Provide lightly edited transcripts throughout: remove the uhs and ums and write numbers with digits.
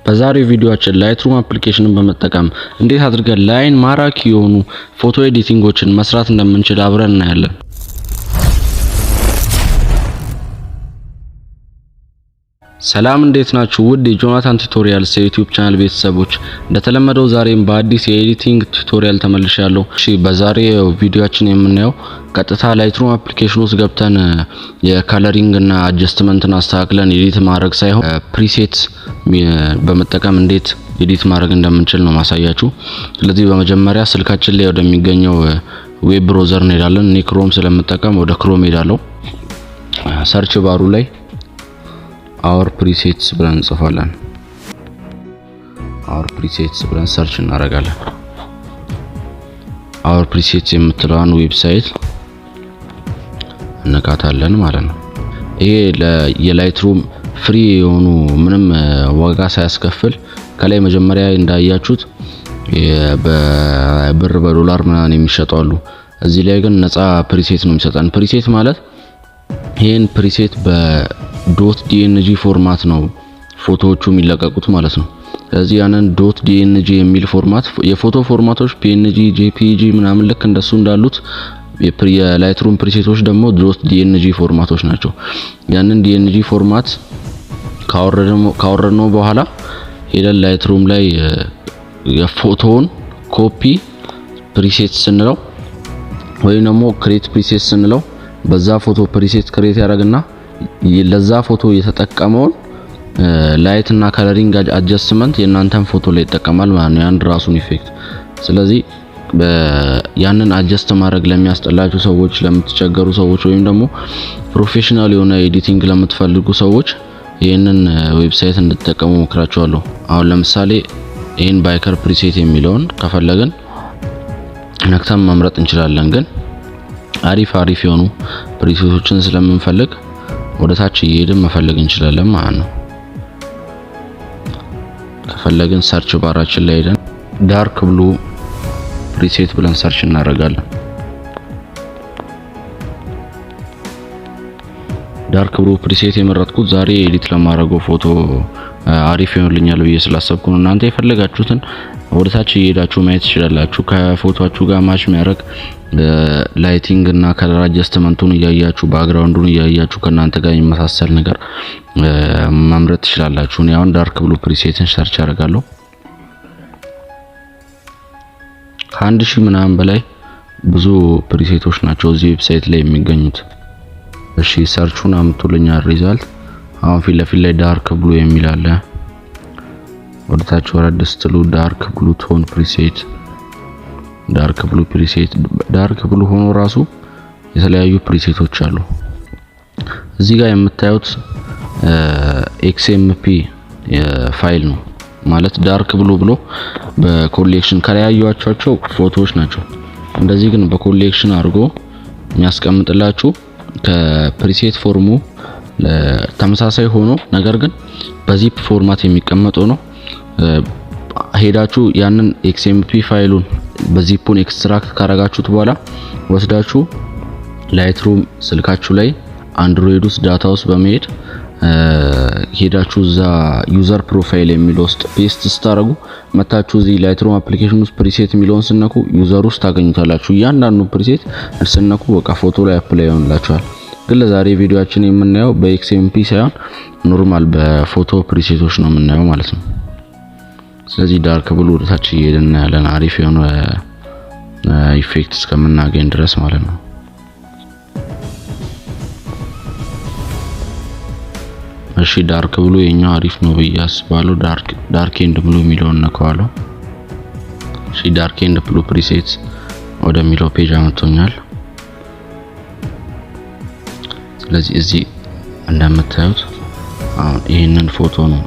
በዛሬው ቪዲዮአችን ላይትሩም አፕሊኬሽንን በመጠቀም እንዴት አድርገን ለአይን ማራኪ የሆኑ ፎቶ ኤዲቲንጎችን መስራት እንደምንችል አብረን እናያለን። ሰላም እንዴት ናችሁ? ውድ የጆናታን ቱቶሪያልስ የዩቲዩብ ቻናል ቤተሰቦች፣ እንደተለመደው ዛሬም በአዲስ የኤዲቲንግ ቱቶሪያል ተመልሻለሁ። እሺ፣ በዛሬው ቪዲዮአችን የምናየው ቀጥታ ላይትሩም አፕሊኬሽን ውስጥ ገብተን የከለሪንግ እና አጀስትመንትን አስተካክለን ኤዲት ማድረግ ሳይሆን ፕሪሴት በመጠቀም እንዴት ኤዲት ማድረግ እንደምንችል ነው ማሳያችሁ። ስለዚህ በመጀመሪያ ስልካችን ላይ ወደሚገኘው ዌብ ብራውዘር እንሄዳለን። እኔ ክሮም ስለምጠቀም ወደ ክሮም ሄዳለሁ። ሰርች ባሩ ላይ our presets ብለን እንጽፋለን። our presets ብለን ሰርች እናደርጋለን። our presets የምትለዋን ዌብሳይት እንካታለን ማለት ነው። ይሄ የላይትሩም ፍሪ የሆኑ ምንም ዋጋ ሳያስከፍል ከላይ መጀመሪያ እንዳያችሁት በብር በዶላር ምናምን የሚሸጡ አሉ። እዚህ ላይ ግን ነፃ ፕሪሴት ነው የሚሰጠን። ፕሪሴት ማለት ይሄን ፕሪሴት በዶት ዲኤንጂ ፎርማት ነው ፎቶዎቹ የሚለቀቁት ማለት ነው። ስለዚህ ያንን ዶት ዲኤንጂ የሚል ፎርማት የፎቶ ፎርማቶች ፒኤንጂ፣ ጄፒጂ ምናምን ልክ እንደሱ እንዳሉት የላይትሩም ፕሪሴቶች ደግሞ ዶት ዲኤንጂ ፎርማቶች ናቸው። ያንን ዲኤንጂ ፎርማት ካወረድነው በኋላ ሄደን ላይትሩም ላይ የፎቶውን ኮፒ ፕሪሴት ስንለው ወይም ደግሞ ክሬት ፕሪሴት ስንለው በዛ ፎቶ ፕሪሴት ክሬት ያደርግና ለዛ ፎቶ የተጠቀመውን ላይት እና ከለሪንግ አጀስትመንት የናንተን ፎቶ ላይ ይጠቀማል ማለት ነው፣ ያን ራሱን ኢፌክት። ስለዚህ ያንን አጀስት ማድረግ ለሚያስጠላችሁ ሰዎች፣ ለምትቸገሩ ሰዎች ወይም ደግሞ ፕሮፌሽናል የሆነ ኤዲቲንግ ለምትፈልጉ ሰዎች ይሄንን ዌብሳይት እንድትጠቀሙ መክራችኋለሁ። አሁን ለምሳሌ ይሄን ባይከር ፕሪሴት የሚለውን ከፈለግን ነክተን መምረጥ እንችላለን። ግን አሪፍ የሆኑ ፕሪሴቶችን ስለምንፈልግ ወደ ታች እየሄድን መፈለግ እንችላለን ማለት ነው። ከፈለግን ሰርች ባራችን ላይ ሄደን ዳርክ ብሉ ፕሪሴት ብለን ሰርች እናደርጋለን። ዳርክ ብሉ ፕሪሴት የመረጥኩት ዛሬ ኤዲት ለማድረገው ፎቶ አሪፍ ይሆንልኛል ብዬ ስላሰብኩ ነው። እናንተ የፈለጋችሁትን ወደ ታች እየሄዳችሁ ማየት ትችላላችሁ። ከፎቶአችሁ ጋር ማች የሚያደርግ ላይቲንግ እና ከለር አጀስትመንቱን እያያችሁ ባክግራውንዱን እያያችሁ ከናንተ ጋር የሚመሳሰል ነገር መምረጥ ትችላላችሁ። እኔ አሁን ዳርክ ብሉ ፕሪሴትን ሰርች አደርጋለሁ። ከ1000 ምናምን በላይ ብዙ ፕሪሴቶች ናቸው እዚህ ዌብሳይት ላይ የሚገኙት። እሺ ሰርቹን አምጥቶልኛል ሪዛልት። አሁን ፊት ለፊት ላይ ዳርክ ብሉ የሚል አለ። ወደታች ወረድ ስትሉ ዳርክ ብሉ ቶን ፕሪሴት፣ ዳርክ ብሉ ፕሪሴት። ዳርክ ብሉ ሆኖ ራሱ የተለያዩ ፕሪሴቶች አሉ። እዚህ ጋር የምታዩት ኤክስኤምፒ ፋይል ነው ማለት ዳርክ ብሉ ብሎ በኮሌክሽን ከለያዩአቸው ፎቶዎች ናቸው። እንደዚህ ግን በኮሌክሽን አድርጎ የሚያስቀምጥላችሁ ከፕሪሴት ፎርሙ ተመሳሳይ ሆኖ ነገር ግን በዚፕ ፎርማት የሚቀመጠው ነው። ሄዳችሁ ያንን ኤክስኤምፒ ፋይሉን በዚፑን ኤክስትራክት ካረጋችሁት በኋላ ወስዳችሁ ላይትሩም ስልካችሁ ላይ አንድሮይድ ውስጥ ዳታ ውስጥ በመሄድ ሄዳችሁ እዛ ዩዘር ፕሮፋይል የሚል ውስጥ ፔስት ስታረጉ መታችሁ እዚህ ላይትሩም አፕሊኬሽን ውስጥ ፕሪሴት የሚለውን ስነኩ ዩዘር ውስጥ ታገኙታላችሁ። እያንዳንዱ ፕሪሴት ስነኩ በቃ ፎቶ ላይ አፕላይ ይሆንላችኋል። ግን ለዛሬ ቪዲዮአችን የምናየው በኤክስኤምፒ ሳይሆን ኖርማል በፎቶ ፕሪሴቶች ነው የምናየው ማለት ነው። ስለዚህ ዳርክ ብሉ ወደ ታች እየሄድን ያለን አሪፍ የሆነ ኢፌክት እስከምናገኝ ድረስ ማለት ነው። እሺ ዳርክ ብሉ የኛው አሪፍ ነው ብዬ አስባለሁ። ዳርክ ኤንድ ብሉ የሚለውን ነካዋለሁ። እሺ ዳርክ ኤንድ ብሉ ፕሪሴት ወደሚለው ፔጅ አመጥቶኛል። ስለዚህ እዚህ እንደምታዩት አሁን ይሄንን ፎቶ ነው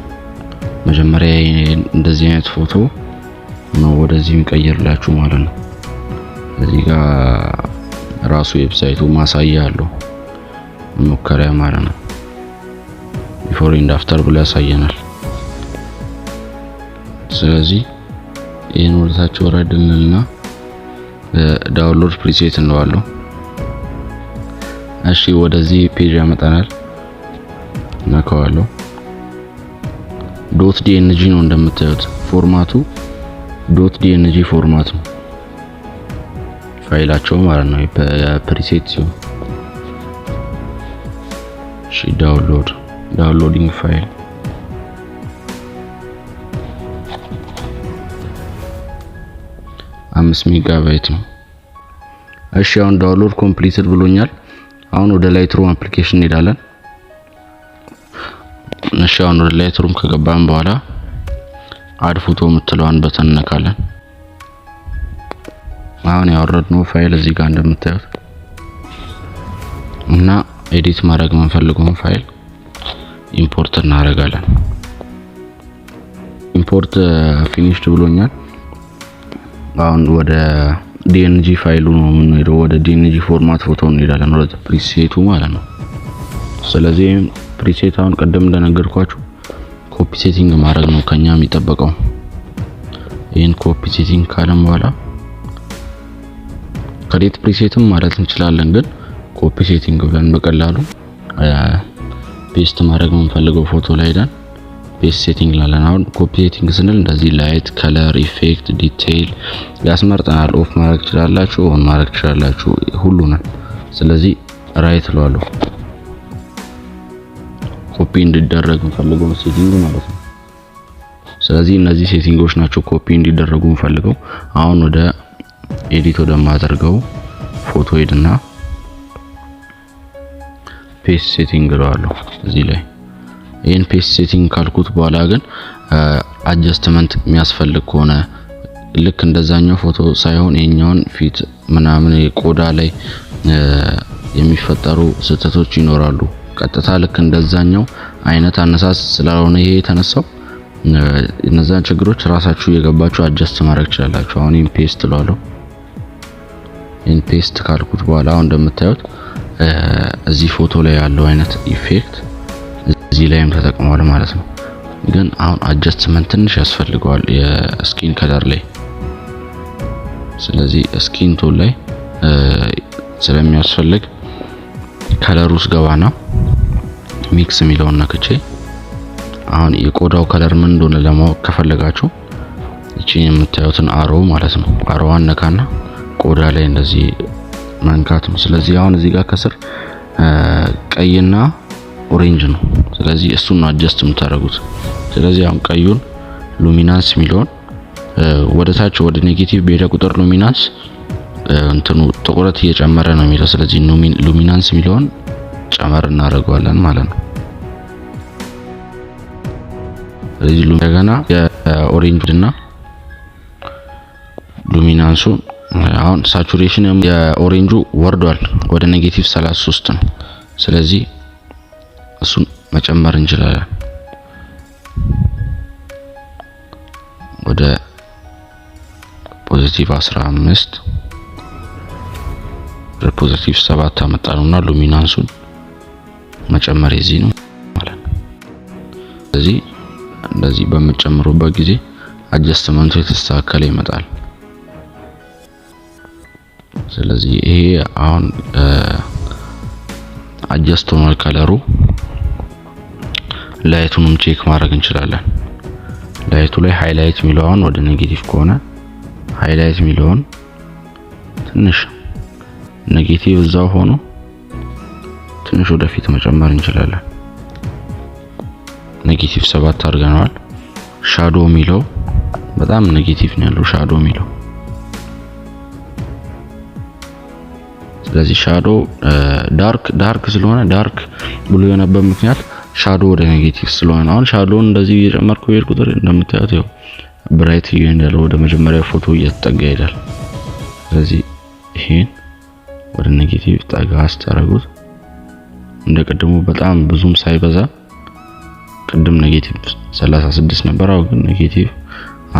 መጀመሪያ እንደዚህ አይነት ፎቶ ነው ወደዚህ የሚቀይርላችሁ ማለት ነው። እዚህ ጋር ራሱ ዌብሳይቱ ማሳያ አለው ሙከራ ማለት ነው። ቢፎር ኤንድ አፍተር ብሎ ያሳየናል። ስለዚህ ይሄን ወደታች ወረድንና ዳውንሎድ ፕሪሴት እንለዋለን። እሺ ወደዚህ ፔጅ ያመጣናል። ነካዋለሁ። ዶት ዲኤንጂ ነው እንደምታዩት ፎርማቱ ዶት ዲኤንጂ ፎርማት ነው ፋይላቸው ማለት ነው በፕሪሴት ሲሆን። እሺ ዳውንሎዲንግ ፋይል 5 ሜጋባይት ነው። እሺ አሁን ዳውንሎድ ኮምፕሊትድ ብሎኛል። አሁን ወደ ላይትሩም አፕሊኬሽን እንሄዳለን። እሺ አሁን ወደ ላይትሩም ከገባን በኋላ አድ ፎቶ የምትለዋን በተን ነካለን። አሁን ያወረድነው ፋይል እዚህ ጋር እንደምታዩት እና ኤዲት ማድረግ የምንፈልገውን ፋይል ኢምፖርት እናደርጋለን። ኢምፖርት ፊኒሽድ ብሎኛል። አሁን ወደ ዲኤንጂ ፋይሉ ነው የምንሄደው። ወደ ዲኤንጂ ፎርማት ፎቶ እንሄዳለን፣ ወደ ፕሪሴቱ ማለት ነው። ስለዚህ ፕሪሴት አሁን ቀደም እንደነገርኳችሁ ኮፒ ሴቲንግ ማድረግ ነው ከኛ የሚጠበቀው። ይሄን ኮፒ ሴቲንግ ካለን በኋላ ከዴት ፕሪሴትም ማለት እንችላለን፣ ግን ኮፒ ሴቲንግ ብለን በቀላሉ ፔስት ማድረግ የምንፈልገው ፎቶ ላይ ሄደን ፔስት ሴቲንግ ላለን። አሁን ኮፒ ሴቲንግ ስንል እንደዚህ ላይት፣ ከለር፣ ኢፌክት፣ ዲቴይል ያስመርጠናል። ኦፍ ማድረግ ትችላላችሁ፣ ኦን ማድረግ ትችላላችሁ፣ ሁሉንም። ስለዚህ ራይት ለዋለሁ ኮፒ እንዲደረግ የምፈልገው ሴቲንግ ማለት ነው። ስለዚህ እነዚህ ሴቲንጎች ናቸው ኮፒ እንዲደረጉ የምፈልገው። አሁን ወደ ኤዲት ወደማደርገው ፎቶ ሄድና ፔስት ሴቲንግ ለዋለሁ እዚህ ላይ። ይሄን ፔስት ሴቲንግ ካልኩት በኋላ ግን አጀስትመንት የሚያስፈልግ ከሆነ ልክ እንደዛኛው ፎቶ ሳይሆን የኛውን ፊት ምናምን ቆዳ ላይ የሚፈጠሩ ስህተቶች ይኖራሉ። ቀጥታ ልክ እንደዛኛው አይነት አነሳስ ስላልሆነ ይሄ የተነሳው እነዛን ችግሮች ራሳችሁ የገባችሁ አጀስት ማድረግ ትችላላችሁ። አሁን ኢን ፔስት ለዋለሁ። ኢን ፔስት ካልኩት በኋላ አሁን እንደምታዩት እዚህ ፎቶ ላይ ያለው አይነት ኢፌክት እዚህ ላይም ተጠቅሟል ማለት ነው። ግን አሁን አጀስትመንት ትንሽ ያስፈልገዋል የስኪን ከለር ላይ። ስለዚህ ስኪን ቶን ላይ ስለሚያስፈልግ ከለር ውስጥ ገባና ሚክስ የሚለውን ነክቼ አሁን የቆዳው ከለር ምን እንደሆነ ለማወቅ ከፈለጋችሁ እቺን የምታዩትን አሮ ማለት ነው አሮዋን ነካና ቆዳ ላይ እንደዚህ መንካት ነው። ስለዚህ አሁን እዚህ ጋር ከስር ቀይና ኦሬንጅ ነው። ስለዚህ እሱን አጀስት የምታደርጉት። ስለዚህ አሁን ቀዩን ሉሚናንስ የሚለውን ወደ ታች ወደ ኔጌቲቭ በሄደ ቁጥር ሉሚናንስ እንትኑ ጥቁረት እየጨመረ ነው የሚለው። ስለዚህ ሉሚናንስ የሚለውን ጨመር እናደርገዋለን ማለት ነው። ስለዚህ እንደገና የኦሬንጅ እና ሉሚናንሱ አሁን ሳቹሬሽን የኦሬንጁ ወርዷል ወደ ኔጌቲቭ 33 ነው። ስለዚህ እሱን መጨመር እንችላለን ወደ ፖዚቲቭ 15 ወደ ፖዚቲቭ 7 አመጣነውና ሉሚናንሱን መጨመር እዚህ ነው ማለት ነው። ስለዚህ እንደዚህ በመጨመሩበት ጊዜ አጀስትመንቱ የተስተካከለ ይመጣል። ስለዚህ ይሄ አሁን አጀስት ሆኗል ከለሩ። ላይቱንም ቼክ ማድረግ እንችላለን። ላይቱ ላይ ሃይላይት የሚለውን ወደ ኔጌቲቭ ከሆነ ሃይላይት የሚለውን ትንሽ ኔጌቲቭ እዛው ሆኖ ትንሽ ወደፊት መጨመር እንችላለን። ኔጌቲቭ 7 አድርገናል። ሻዶ የሚለው በጣም ኔጌቲቭ ነው ያለው ሻዶ የሚለው። ስለዚህ ሻዶ ዳርክ ስለሆነ ዳርክ ብሎ የሆነበት ምክንያት ሻዶ ወደ ኔጌቲቭ ስለሆነ አሁን ሻዶውን እንደዚህ እየጨመርኩ ሄድ ቁጥር እንደምታዩት ያው ብራይት እየሆነ ወደ መጀመሪያ ፎቶ እየተጠጋ ይሄዳል። ስለዚህ ይሄን ወደ ኔጌቲቭ ጠጋ አስተረጉት እንደቀደሙ በጣም ብዙም ሳይበዛ። ቅድም ኔጌቲቭ 36 ነበር፣ አሁን ግን ኔጌቲቭ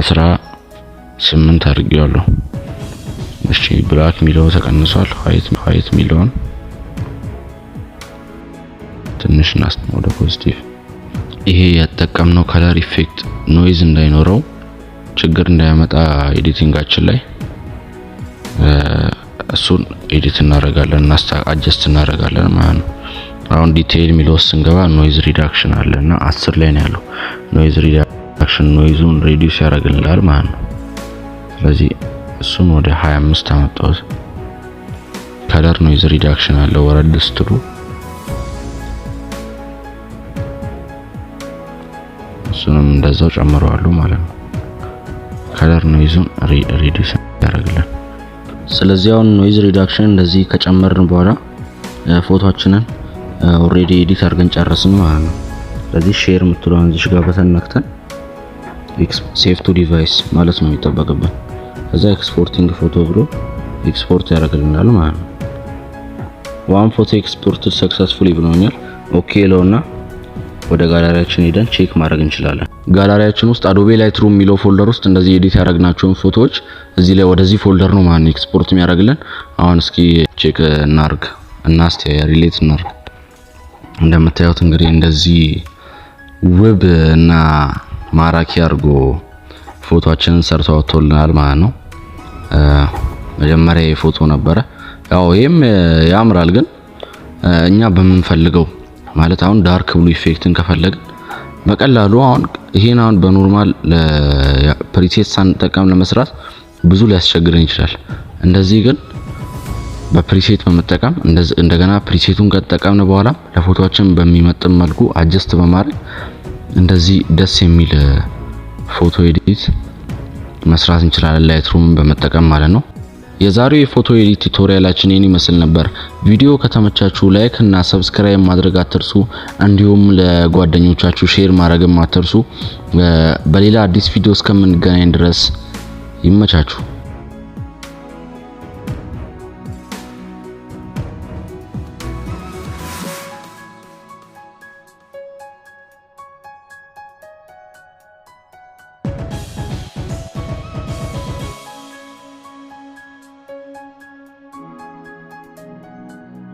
18 አድርጌዋለሁ። እሺ ብላክ ሚለው ተቀንሷል። ዋይት ሚለውን ትንሽ እናስተው ወደ ፖዚቲቭ። ይሄ ያጠቀምነው ከለር ኢፌክት ኖይዝ እንዳይኖረው ችግር እንዳያመጣ ኤዲቲንጋችን ላይ እሱን ኤዲት እናደርጋለን አጀስት እናደርጋለን ማለት ነው። አሁን ዲቴይል የሚለው ስንገባ ኖይዝ ሪዳክሽን አለና 10 ላይ ነው ያለው። ኖይዝ ሪዳክሽን ኖይዙን ሪዲዩስ ያደርግልናል ማለት ነው። ስለዚህ እሱን ወደ 25 አመጣሁት። ከለር ኖይዝ ሪዳክሽን አለው ወረድ ስትሉ እሱንም እንደዛው ጨምረዋለሁ ማለት ነው። ከለር ኖይዙን ሪዲዩስ ያደርግልናል። ስለዚህ አሁን ኖይዝ ሪዳክሽን እንደዚህ ከጨመርን በኋላ ፎቶአችንን ኦሬዲ ኤዲት አድርገን ጨረስን ማለት ነው። ስለዚህ ሼር የምትለውን እዚህ ጋር በተነክተን ሴቭ ቱ ዲቫይስ ማለት ነው የሚጠበቅብን። ከዛ ኤክስፖርቲንግ ፎቶ ብሎ ኤክስፖርት ያደርግልናል ማለት ነው። ዋን ፎቶ ኤክስፖርትድ ሰክሰስፉሊ ብሎኛል። ኦኬ ለውና ወደ ጋላሪያችን ሄደን ቼክ ማድረግ እንችላለን። ጋላሪያችን ውስጥ አዶቤ ላይትሩም የሚለው ፎልደር ውስጥ እንደዚህ ኤዲት ያደረግናቸውን ፎቶዎች እዚህ ላይ ወደዚህ ፎልደር ነው ማለት ኤክስፖርት የሚያደርግልን። አሁን እስኪ ቼክ እናርግ እና እስቲ ሪሌት እናርግ። እንደምታዩት እንግዲህ እንደዚህ ውብ እና ማራኪ አድርጎ ፎቶአችንን ሰርቶ አውጥቶልናል ማለት ነው። መጀመሪያ የፎቶ ነበረ። ያው ይሄም ያምራል፣ ግን እኛ በምንፈልገው ማለት አሁን ዳርክ ብሉ ኢፌክትን ከፈለግን በቀላሉ አሁን ይሄን አሁን በኖርማል ፕሪሴት ሳንጠቀም ለመስራት ብዙ ሊያስቸግረን ይችላል። እንደዚህ ግን በፕሪሴት በመጠቀም እንደገና ፕሪሴቱን ከተጠቀምን በኋላ ለፎቶአችን በሚመጥን መልኩ አጀስት በማድረግ እንደዚህ ደስ የሚል ፎቶ ኤዲት መስራት እንችላለን፣ ላይትሩም በመጠቀም ማለት ነው። የዛሬው የፎቶ ኤዲት ቱቶሪያላችን ይህን ይመስል ነበር። ቪዲዮ ከተመቻችሁ ላይክ እና ሰብስክራይብ ማድረግ አትርሱ። እንዲሁም ለጓደኞቻችሁ ሼር ማድረግም አትርሱ። በሌላ አዲስ ቪዲዮ እስከምንገናኝ ድረስ ይመቻችሁ።